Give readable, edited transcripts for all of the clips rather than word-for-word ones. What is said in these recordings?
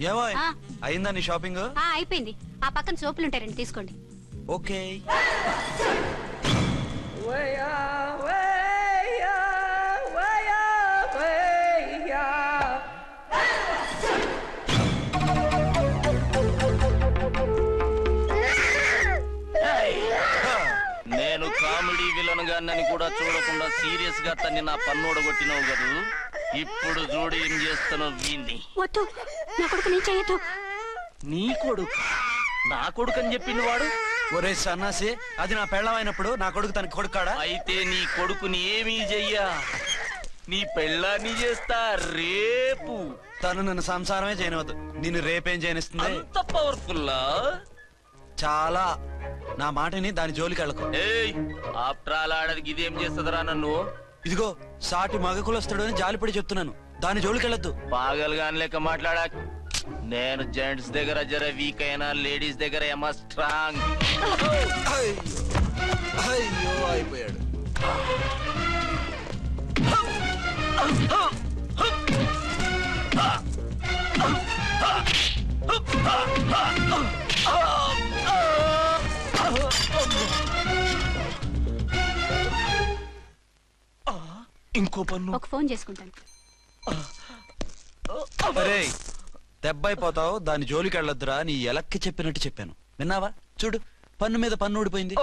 ఏమో అయిందా నీ షాపింగ్? అయిపోయింది. ఆ పక్కన సోపులు ఉంటారండి, తీసుకోండి. ఓకే. నేను కామెడీ విలన్ గాని కూడా చూడకుండా సీరియస్ గా తన్ని నా పన్నోడు కొట్టినావు కదా, ఇప్పుడు చూడు ఏం చేస్తానో వీణ్ణి. వద్దు, నా కొడుకు నేను చేయొద్దు. నీ కొడుకు? నా కొడుకు అని చెప్పింది వాడు. ఒరే సన్నాసి, అది నా పెళ్ళమైనప్పుడు నా కొడుకు తన కొడుకాడా? అయితే నీ కొడుకుని ఏమీ చెయ్యా, నీ పెళ్ళాన్ని చేస్తా రేపు. తను నన్ను సంసారమే చేయనవద్దు, నిన్ను రేపేం చేయనిస్తుంది? అంత పవర్ఫుల్లా? చాలా. నా మాటని దాని జోలికి వెళ్ళకు. ఆఫ్టర్ ఆల్ ఆడదికి ఇదేం చేస్తుందిరా నన్ను? ఇదిగో సాటి మగకులు వస్తాడు అని జాలిపడి చెప్తున్నాను, దాని జోలికి వెళ్ళొద్దు. పాగలుగాని లెక్క మాట్లాడా. నేను జెంట్స్ దగ్గర జర వీక్ అయినా లేడీస్ దగ్గర ఏమో స్ట్రాంగ్. అయ్యో అయిపోయాడు. ఇంకో పన్ను. ఒక ఫోన్ చేసుకుంటాను. అరే దెబ్బైపోతావు, దాని జోలికి వెళ్ళొద్దురా. నీ ఎలక్కి చెప్పినట్టు చెప్పాను, విన్నావా? చూడు, పన్ను మీద పన్ను ఊడిపోయింది.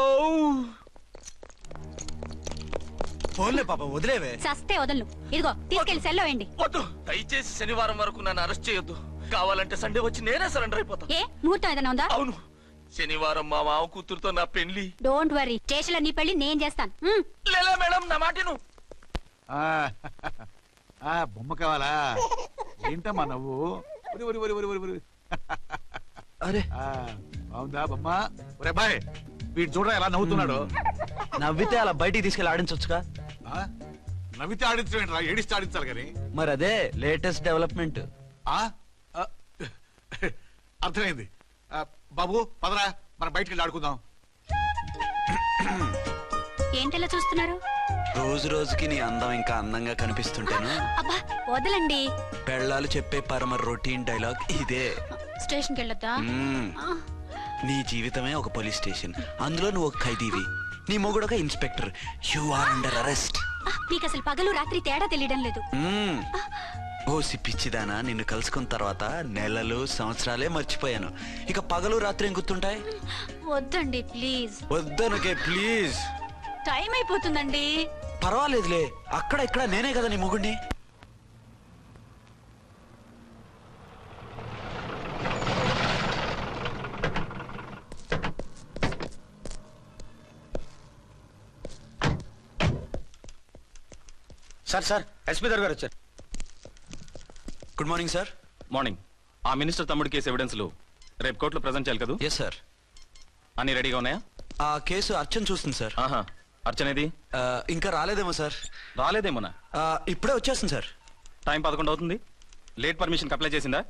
ఫోన్లే పాప, వదిలేవే. చస్తే వదలను. ఇదిగో తీసుకెళ్లి సెల్లో వేయండి. వద్దు, దయచేసి శనివారం వరకు నన్ను అరెస్ట్ చేయొద్దు. కావాలంటే సండే వచ్చి నేనే సరెండర్ అయిపోతా. ఏ ముహూర్తం ఏదైనా ఉందా? అవును, శనివారం మా మామ కూతురుతో నా పెళ్లి. డోంట్ వరీ, స్టేషన్ లో నీ పెళ్లి నేను చేస్తాను. లేలా మేడం, నా మాటను. బొమ్మ కావాలా? ఏంటమ్మా నవ్వు? అరే బాగుందా బొమ్మ? ఒరే బాయ్, వీడు చూడరా ఎలా నవ్వుతున్నాడు. నవ్వితే అలా బయటికి తీసుకెళ్ళి ఆడించొచ్చుగా. నవ్వితే ఆడించడం, ఏడిస్తే ఆడించాలి కానీ. మరి అదే లేటెస్ట్ డెవలప్మెంట్. అర్థమైంది. బాబు పదరా, మనం బయటికి వెళ్ళి ఆడుకుందాం. ఏంటలా చూస్తున్నారు? రోజు రోజుకి నీ అందం ఇంకా అందంగా కనిపిస్తుంటాను. అబ్బా వదలండి. పెళ్ళాలు చెప్పే పరమ రొటీన్ డైలాగ్ ఇదే. స్టేషన్కి వెళ్ళొద్దా? నీ జీవితమే ఒక పోలీస్ స్టేషన్, అందులో నువ్వు ఒక ఖైదీవి, నీ మొగుడు ఒక inspector. You are under arrest. మీకు అసలు పగలు రాత్రి తేడా తెలియడం లేదు. ఓ సిప్పిచ్చిదానా, నిన్ను కలుసుకున్న తర్వాత నెలలు సంవత్సరాలే మర్చిపోయాను. ఇక పగలు రాత్రి ఏం గుర్తుంటాయి? వద్దండి ప్లీజ్. వద్దనుకే ప్లీజ్. టైం అయిపోతుందండి. పర్వాలేదులే, అక్కడ ఇక్కడ నేనే కదా నీ మొగుడిని. సార్ సార్, ఎస్పీ గారు వచ్చారు. Good morning sir. మార్నింగ్. ఆ మినిస్టర్ తమ్ముడి కేసు ఎవిడెన్స్లు రేపు కోర్టులో ప్రజెంట్ చేయాలి కదా? Yes sir. అన్ని రెడీగా ఉన్నాయా? ఆ కేసు అర్చన చూస్తుంది సార్. అర్చనేది? ఇంకా రాలేదేమో సార్. రాలేదేమోనా? ఇప్పుడే వచ్చేస్తుంది సార్. టైం 11 అవుతుంది. లేట్ పర్మిషన్ అప్లై చేసిందా?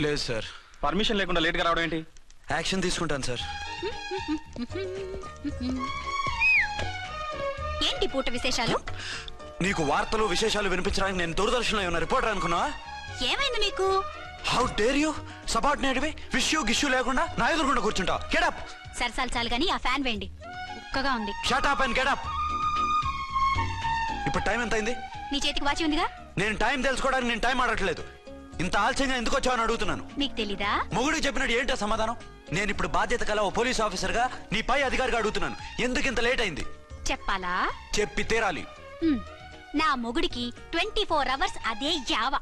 లేదు సార్. పర్మిషన్ లేకుండా లేట్ గా రావడం ఏంటి? యాక్షన్ తీసుకుంటాను సార్. ఏంటి పూట విశేషాలు? నీకు వార్తలు విశేషాలు వినిపించడానికి నేను దూరదర్శన్లో ఉన్న రిపోర్టర్ అనుకున్నావా? ఏమైంది మీకు? How dare you? సబార్డినేట్వి విష్యూ గిష్యూ లేకుండా నా ఎదురుకుండా కూర్చుంటావు. Get up. సరసాలు చాలు గానీ ఆ ఫ్యాన్ వేయండి, ఉక్కగా ఉంది. Shut up and get up. ఇప్పుడు టైం ఎంత అయింది? నీ చేతికి వాచి ఉందిగా. నేను టైం తెలుసుకోవడానికి నేను టైం ఆడట్లేదు. ఇంత ఆలస్యంగా ఎందుకు వచ్చావని అడుగుతున్నాను. మీకు తెలీదా? మొగుడికి చెప్పినట్టు ఏంటో సమాధానం? నేను ఇప్పుడు బాధ్యత కల ఓ పోలీస్ ఆఫీసర్ గా నీ పై అధికారిగా అడుగుతున్నాను, ఎందుకు ఇంత లేట్ అయింది? చెప్పాలా? చెప్పి తీరాలి. నా మొగుడికి 24 hours అదే యావ.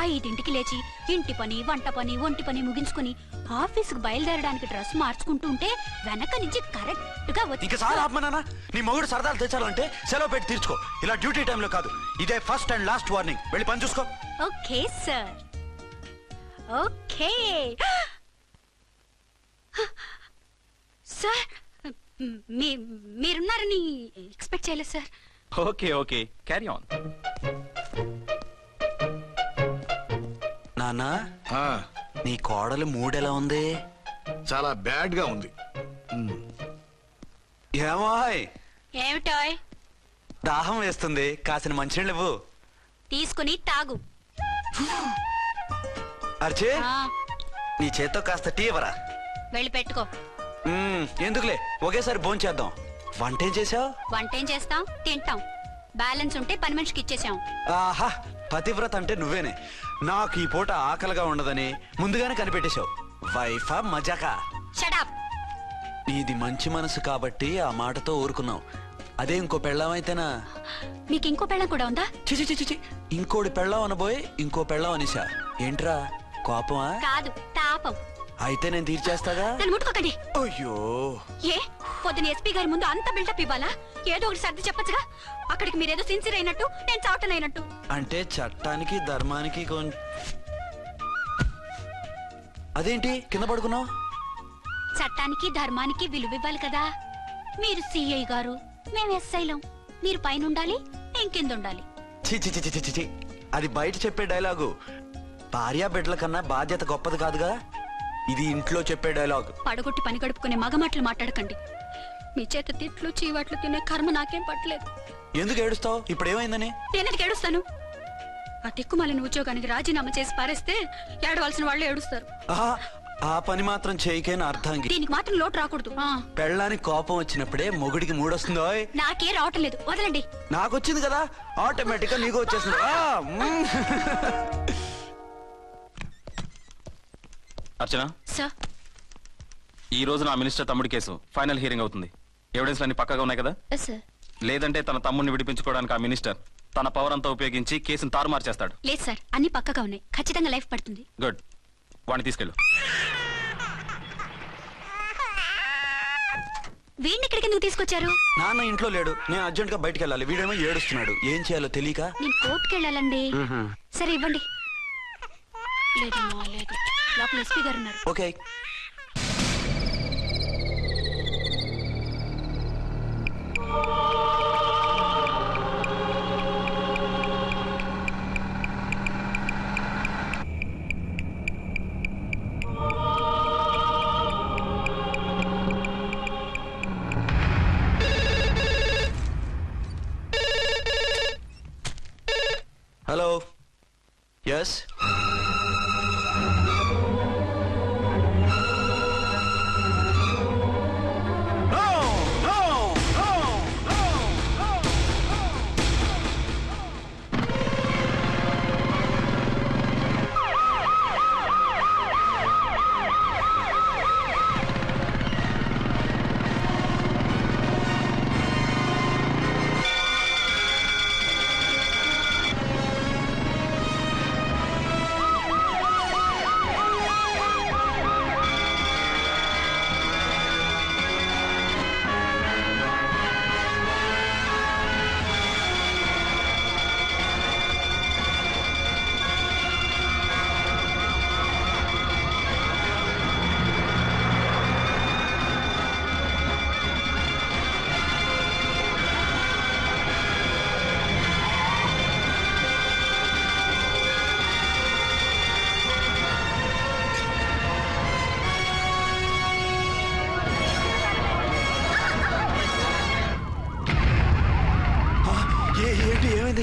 5ంటికి లేచి ఇంటి పని, వంట పని, ఒంటి పని ముగించుకుని ఆఫీసుకు బయలుదేరడానికి డ్రెస్ మార్చుకుంటూ ఉంటే వెనక నుంచి కరెక్ట్ గా వచ్చి. ఇంకా సార్ ఆత్మనానా, నీ మొగుడు సరదాలు తెచ్చాలంటే సెలవు పెట్టి తీర్చుకో. ఇలా డ్యూటీ టైంలో కాదు, ఇదే ఫస్ట్ అండ్ లాస్ట్ వార్నింగ్. వెళ్ళి పని చూసుకో. Okay sir, okay sir. మీరున్నారని ఎక్స్పెక్ట్ చేయలేదు sir. Okay okay, carry on. నానా, నీ కోడలు మూడెలా ఉంది? చాలా బ్యాడ్ గా ఉంది. ఏమోయ్, ఏమిటాయ్? దాహం వేస్తుంది, కాసిన మంచినీళ్ళు ఇవ్వు. తీసుకుని తాగు. అర్చే ఆ, నీ చేత్తో కాస్త టీ ఇవ్వరా. వెళ్ళి పెట్టుకో. ఎందుకులే ఒకేసారి భోంచేద్దాం. వంటేం చేసావు? వంటేం చేస్తాం, తింటాం. బ్యాలెన్స్ ఉంటే పని మనిషికి ఇచ్చేసాం. ఆహా, పతివ్రత అంటే నువ్వేనే. నాకు ఈ పూట ఆకలిగా ఉండదని ముందుగానే కనిపెట్టేశావు. వైఫా మజాకా? షటప్. నీది మంచి మనసు కాబట్టి ఆ మాటతో ఊరుకున్నావు. అదే ఇంకో పెళ్ళామైతేనా? మీకు ఇంకో పెళ్ళం కూడా ఉందా? చిచి చిచి చి, ఇంకోటి పెళ్ళాం అనబోయి ఇంకో పెళ్ళాం అనిసా. ఏంట్రా కోపమా? కాదు, తాపం. అయితే నేను తీర్చేస్తాగా. నన్ను ముట్టుకోకండి. అయ్యో, ఏ పొద్దున ఎస్పీ గారి ముందు అంత బిల్డప్ ఇవ్వాలా? ఏదో ఒకటి సర్ది చెప్పచ్చుగా. అక్కడికి మీరేదో సిన్సియర్ అయినట్టు, నేను చావటం అయినట్టు. అంటే చట్టానికి ధర్మానికి అదేంటి కింద పడుకున్నావు? చట్టానికి ధర్మానికి విలువ ఇవ్వాలి కదా. మీరు సిఐ గారు, మేము ఎస్ఐలం. మీరు పైన ఉండాలి, నేను కింద ఉండాలి. చి చి చి చి చి చి. అది బయట చెప్పే డైలాగు. భార్యా బిడ్డల కన్నా బాధ్యత గొప్పది కాదుగా. ఇది ఇంట్లో చెప్పే డైలాగ్. పడగొట్టి పని గడుపుకునే మగమాటలు మాట్లాడకండి. మీ చేత తిట్లు చీవాట్లు తినే కర్మ నాకేం పట్టలేదు. ఎందుకు ఏడుస్తావు? ఇప్పుడు ఏమైందని? నేనెందుకు ఏడుస్తాను? ఆ తిక్కుమాలిన ఉద్యోగానికి రాజీనామా చేసి పారేస్తే ఏడవలసిన వాళ్ళు ఏడుస్తారు. ఆహా, ఆ పని మాత్రం చేయకేన అర్థంగి. దీనికి మాత్రం లోటు రాకూడదు. పెళ్ళానికి కోపం వచ్చినప్పుడే మొగుడికి మూడొస్తుందో. నాకే రావటం లేదు, వదలండి. నాకొచ్చింది కదా, ఆటోమేటిక్ గా నీకు వచ్చేసింది. అర్చన, సార్, ఈ రోజు నా మినిస్టర్ తమ్ముడి కేసు ఫైనల్ హియరింగ్ అవుతుంది. ఎవిడెన్స్ అన్ని పక్కగా ఉన్నాయి కదా? సార్. లేదంటే తన తమ్ముడిని విడిపించుకోవడానికి ఆ మినిస్టర్ తన పవర్ అంతా ఉపయోగించి కేసును తారుమారు చేస్తాడు. లేదు సార్, అన్ని పక్కగా ఉన్నాయి. ఖచ్చితంగా లైఫ్ పడుతుంది. గుడ్, వాడిని తీసుకెళ్ళు. వీడిని ఇక్కడికి ఎందుకు తీసుకొచ్చారు? నాన్న ఇంట్లో లేడు, నేను అర్జెంట్ గా బయటికి వెళ్ళాలి. వీడేమో ఏడుస్తున్నాడు. ఏం చేయాలో తెలియక. నేను కోర్టుకి వెళ్ళాలండి. సరే ఇవ్వండి. లేదమ్మా, లేదు. లోపల ఎస్పీ గారు ఉన్నారు. ఓకే. Hello, yes.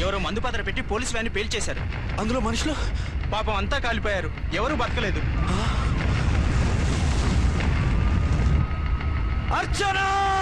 ఎవరో మందు పాత్ర పెట్టి పోలీస్ వ్యాన్ పేల్చేశారు. అందులో మనుషులు పాపం అంతా కాలిపోయారు, ఎవరు బతకలేదు. అర్చనా!